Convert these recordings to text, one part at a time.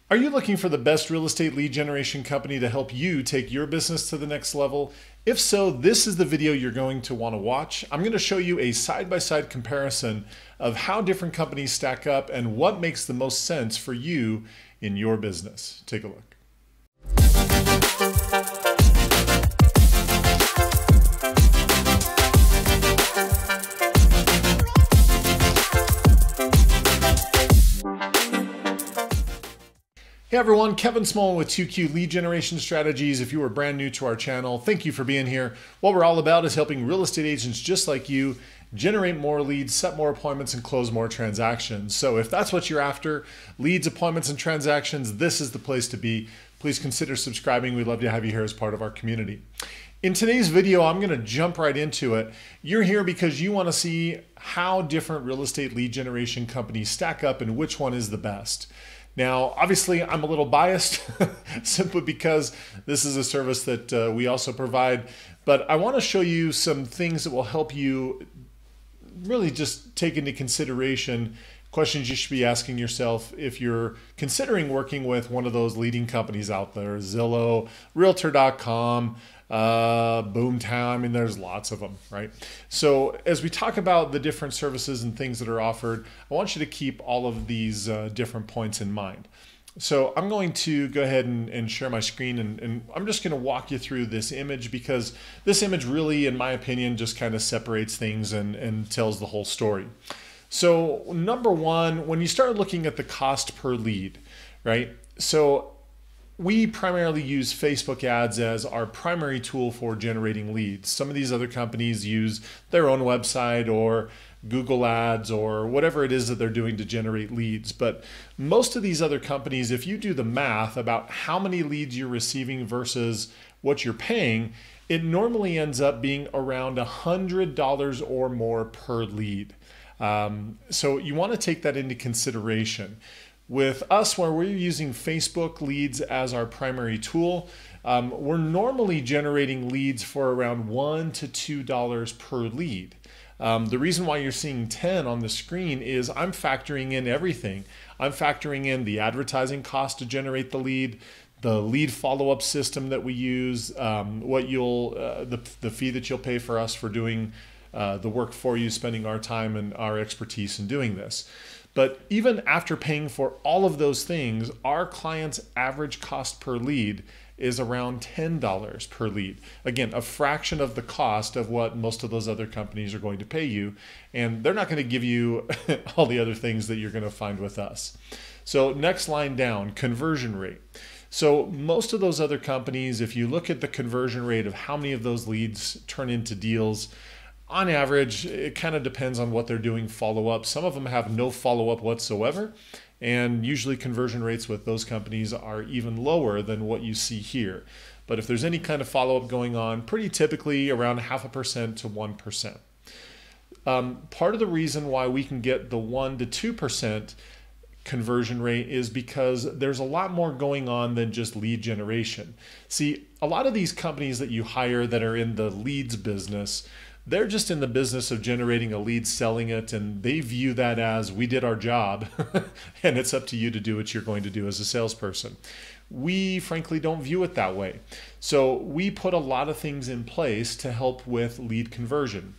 Are you looking for the best real estate lead generation company to help you take your business to the next level? If so, this is the video you're going to want to watch. I'm going to show you a side-by-side comparison of how different companies stack up and what makes the most sense for you in your business. Take a look. Hey everyone, Kevin Smullin with 2Q Lead Generation Strategies. If you are brand new to our channel, thank you for being here. What we're all about is helping real estate agents just like you generate more leads, set more appointments, and close more transactions. So if that's what you're after, leads, appointments, and transactions, this is the place to be. Please consider subscribing. We'd love to have you here as part of our community. In today's video, I'm going to jump right into it. You're here because you want to see how different real estate lead generation companies stack up and which one is the best. Now, obviously, I'm a little biased simply because this is a service that we also provide, but I want to show you some things that will help you really just take into consideration questions you should be asking yourself if you're considering working with one of those leading companies out there, Zillow, Realtor.com, Boomtown. I mean, there's lots of them, right? So as we talk about the different services and things that are offered, I want you to keep all of these different points in mind. So I'm going to go ahead and share my screen, and I'm just going to walk you through this image because this image really, in my opinion, just kind of separates things and tells the whole story. So number one, when you start looking at the cost per lead, right? So we primarily use Facebook ads as our primary tool for generating leads. Some of these other companies use their own website or Google ads or whatever it is that they're doing to generate leads. But most of these other companies, if you do the math about how many leads you're receiving versus what you're paying, it normally ends up being around $100 or more per lead. So you want to take that into consideration. With us, where we're using Facebook leads as our primary tool, we're normally generating leads for around $1 to $2 per lead. The reason why you're seeing 10 on the screen is I'm factoring in everything. I'm factoring in the advertising cost to generate the lead follow-up system that we use, the fee that you'll pay for us for doing the work for you, spending our time and our expertise in doing this. But even after paying for all of those things, our client's average cost per lead is around $10 per lead. Again, a fraction of the cost of what most of those other companies are going to pay you. And they're not going to give you all the other things that you're going to find with us. So next line down, conversion rate. So most of those other companies, if you look at the conversion rate of how many of those leads turn into deals, on average, it kind of depends on what they're doing follow-up. Some of them have no follow-up whatsoever, and usually conversion rates with those companies are even lower than what you see here. But if there's any kind of follow-up going on, pretty typically around 0.5% to 1%. Part of the reason why we can get the 1 to 2% conversion rate is because there's a lot more going on than just lead generation. See, a lot of these companies that you hire that are in the leads business, they're just in the business of generating a lead, selling it, and they view that as we did our job and it's up to you to do what you're going to do as a salesperson. We frankly don't view it that way. So we put a lot of things in place to help with lead conversion.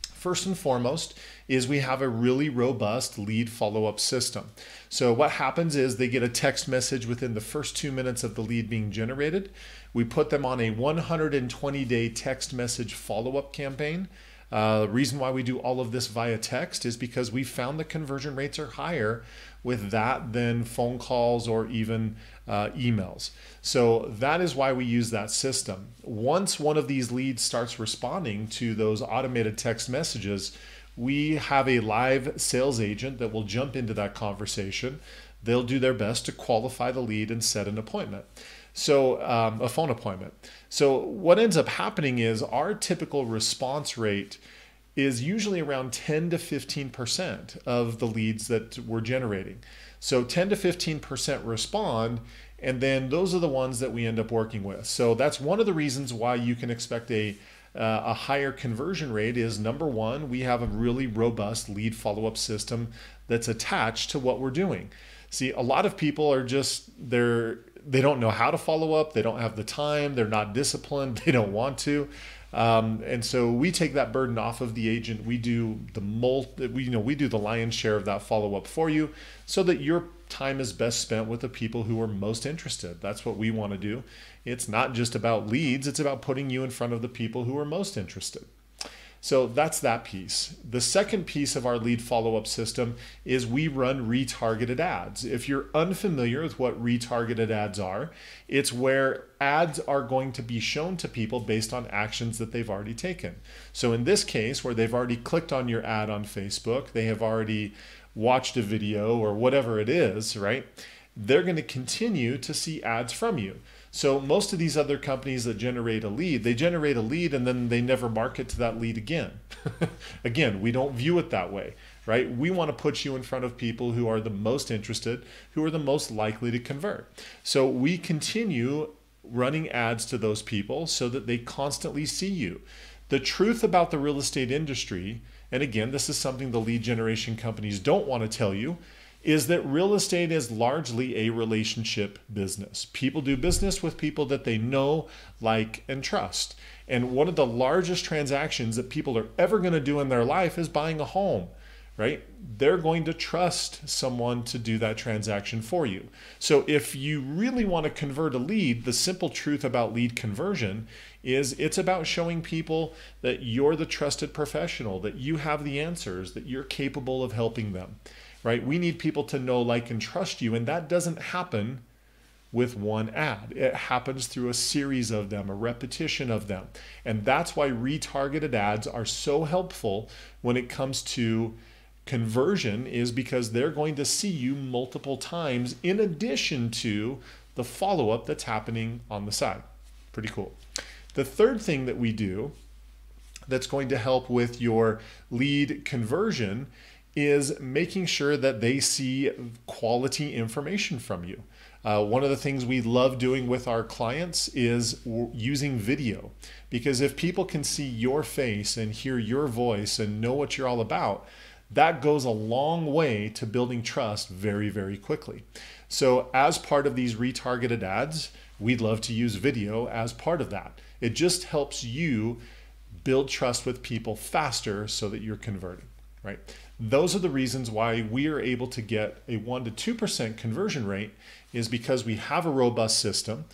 First and foremost is we have a really robust lead follow-up system. So what happens is they get a text message within the first 2 minutes of the lead being generated. We put them on a 120-day text message follow-up campaign. The reason why we do all of this via text is because we found the conversion rates are higher with that than phone calls or even emails. So that is why we use that system. Once one of these leads starts responding to those automated text messages, we have a live sales agent that will jump into that conversation. They'll do their best to qualify the lead and set an appointment. So a phone appointment. So what ends up happening is our typical response rate is usually around 10 to 15% of the leads that we're generating. So 10 to 15% respond, and then those are the ones that we end up working with. So that's one of the reasons why you can expect a higher conversion rate is, number one, we have a really robust lead follow-up system that's attached to what we're doing. See, a lot of people are just, they don't know how to follow up. They don't have the time. They're not disciplined. They don't want to. And so we take that burden off of the agent. We do we do the lion's share of that follow up for you so that your time is best spent with the people who are most interested. That's what we want to do. It's not just about leads. It's about putting you in front of the people who are most interested. So that's that piece. The second piece of our lead follow-up system is we run retargeted ads. If you're unfamiliar with what retargeted ads are, it's where ads are going to be shown to people based on actions that they've already taken. So in this case, where they've already clicked on your ad on Facebook, they have already watched a video or whatever it is, right? They're going to continue to see ads from you. So most of these other companies that generate a lead, they generate a lead and then they never market to that lead again. Again, we don't view it that way, right? We want to put you in front of people who are the most interested, who are the most likely to convert. So we continue running ads to those people so that they constantly see you. The truth about the real estate industry, and again, this is something the lead generation companies don't want to tell you, is that real estate is largely a relationship business. People do business with people that they know, like, and trust. And one of the largest transactions that people are ever going to do in their life is buying a home, right? They're going to trust someone to do that transaction for you. So if you really want to convert a lead, the simple truth about lead conversion is it's about showing people that you're the trusted professional, that you have the answers, that you're capable of helping them. Right? We need people to know, like, and trust you. And that doesn't happen with one ad. It happens through a series of them, a repetition of them. And that's why retargeted ads are so helpful when it comes to conversion, is because they're going to see you multiple times in addition to the follow-up that's happening on the side. Pretty cool. The third thing that we do that's going to help with your lead conversion is making sure that they see quality information from you. One of the things we love doing with our clients is using video, because if people can see your face and hear your voice and know what you're all about, that goes a long way to building trust very, very quickly. So as part of these retargeted ads, we'd love to use video as part of that. It just helps you build trust with people faster so that you're converting, right? Those are the reasons why we are able to get a 1% to 2% conversion rate, is because we have a robust system.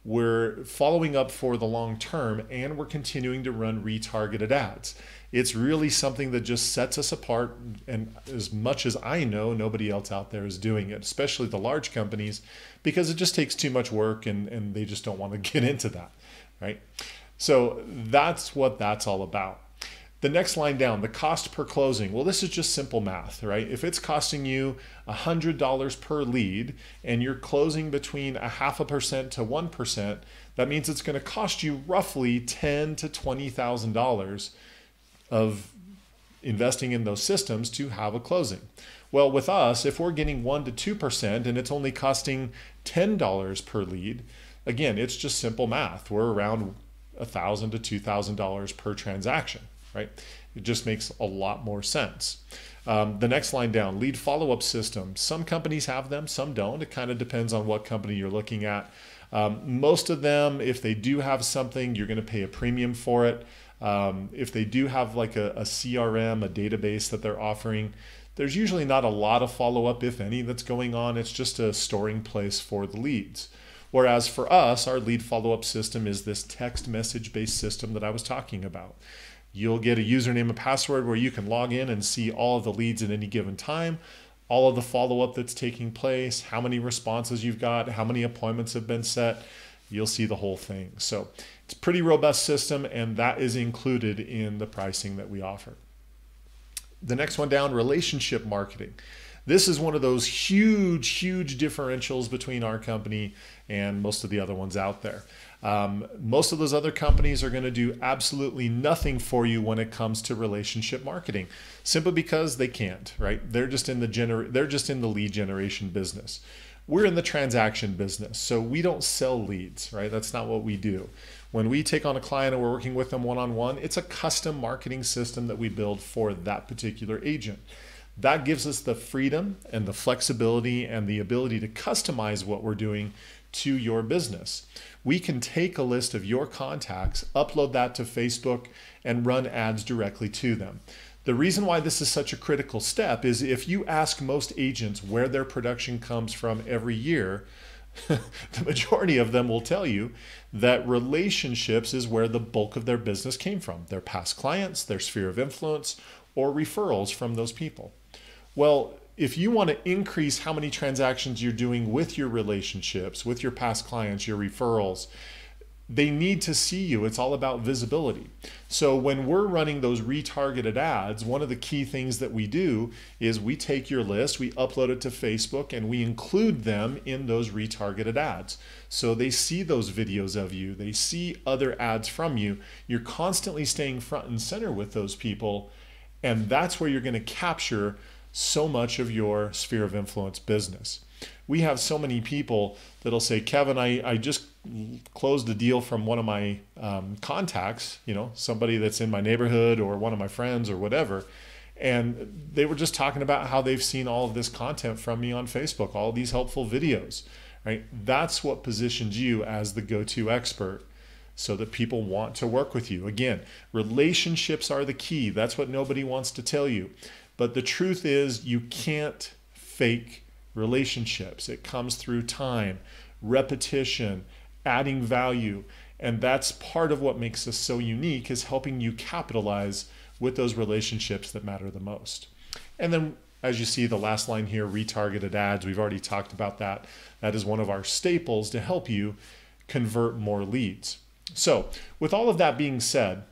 We're following up for the long term, and we're continuing to run retargeted ads. It's really something that just sets us apart. And as much as I know, nobody else out there is doing it, especially the large companies, because it just takes too much work and they just don't want to get into that, right? So that's what that's all about. The next line down, the cost per closing. Well, this is just simple math, right? If it's costing you $100 per lead and you're closing between 0.5% to 1%, that means it's going to cost you roughly $10,000 to $20,000 of investing in those systems to have a closing. Well, with us, if we're getting 1% to 2% and it's only costing $10 per lead, again, it's just simple math. We're around $1,000 to $2,000 per transaction. Right? It just makes a lot more sense. The next line down, lead follow-up system. Some companies have them, some don't. It kind of depends on what company you're looking at. Most of them, if they do have something, you're going to pay a premium for it. If they do have like a CRM, a database that they're offering, there's usually not a lot of follow-up, if any, that's going on. It's just a storing place for the leads. Whereas for us, our lead follow-up system is this text message-based system that I was talking about. You'll get a username and password where you can log in and see all of the leads at any given time, all of the follow-up that's taking place, how many responses you've got, how many appointments have been set. You'll see the whole thing. So it's a pretty robust system, and that is included in the pricing that we offer. The next one down, relationship marketing. This is one of those huge differentials between our company and most of the other ones out there. Most of those other companies are going to do absolutely nothing for you when it comes to relationship marketing, simply because they can't, right? They're just in the lead generation business. We're in the transaction business, so we don't sell leads, right? That's not what we do. When we take on a client and we're working with them one-on-one, it's a custom marketing system that we build for that particular agent. That gives us the freedom and the flexibility and the ability to customize what we're doing to your business. We can take a list of your contacts, upload that to Facebook, and run ads directly to them. The reason why this is such a critical step is if you ask most agents where their production comes from every year, the majority of them will tell you that relationships is where the bulk of their business came from. Their past clients, their sphere of influence, or referrals from those people. Well, if you want to increase how many transactions you're doing with your relationships, with your past clients, your referrals, they need to see you. It's all about visibility. So when we're running those retargeted ads, one of the key things that we do is we take your list, we upload it to Facebook, and we include them in those retargeted ads. So they see those videos of you, they see other ads from you. You're constantly staying front and center with those people, and that's where you're going to capture so much of your sphere of influence business. We have so many people that'll say, Kevin, I just closed a deal from one of my contacts, somebody that's in my neighborhood or one of my friends or whatever. And they were just talking about how they've seen all of this content from me on Facebook, all of these helpful videos, right? That's what positions you as the go-to expert so that people want to work with you. Again, relationships are the key. That's what nobody wants to tell you. But the truth is you can't fake relationships. It comes through time, repetition, adding value. And that's part of what makes us so unique, is helping you capitalize with those relationships that matter the most. And then as you see the last line here, retargeted ads, we've already talked about that. That is one of our staples to help you convert more leads. So with all of that being said,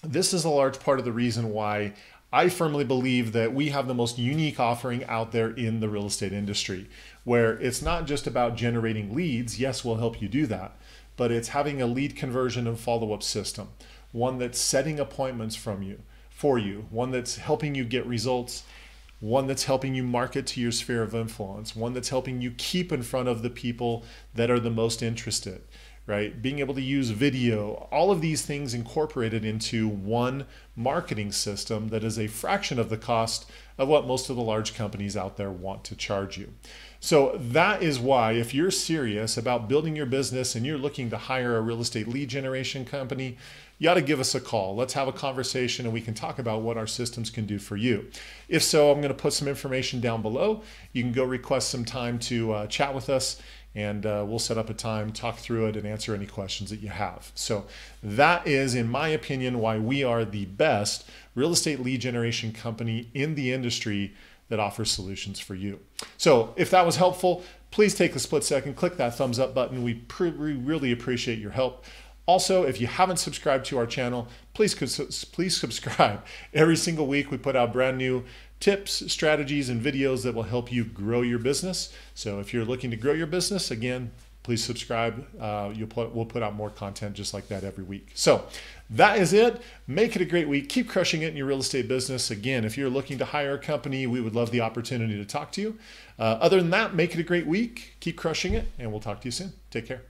this is a large part of the reason why I firmly believe that we have the most unique offering out there in the real estate industry, where it's not just about generating leads. Yes, we'll help you do that, but it's having a lead conversion and follow-up system, one that's setting appointments for you, one that's helping you get results, one that's helping you market to your sphere of influence, one that's helping you keep in front of the people that are the most interested. Right? Being able to use video, all of these things incorporated into one marketing system that is a fraction of the cost of what most of the large companies out there want to charge you. So that is why, if you're serious about building your business and you're looking to hire a real estate lead generation company, you ought to give us a call. Let's have a conversation and we can talk about what our systems can do for you. If so, I'm going to put some information down below. You can go request some time to chat with us, and we'll set up a time, talk through it, and answer any questions that you have. So that is, in my opinion, why we are the best real estate lead generation company in the industry that offers solutions for you. So if that was helpful, please take a split second, click that thumbs up button. We really appreciate your help. Also, if you haven't subscribed to our channel, please subscribe. Every single week we put out brand new tips, strategies, and videos that will help you grow your business. So if you're looking to grow your business, again, please subscribe. We'll put out more content just like that every week. So that is it. Make it a great week. Keep crushing it in your real estate business. Again, if you're looking to hire a company, we would love the opportunity to talk to you. Other than that, make it a great week. Keep crushing it, and we'll talk to you soon. Take care.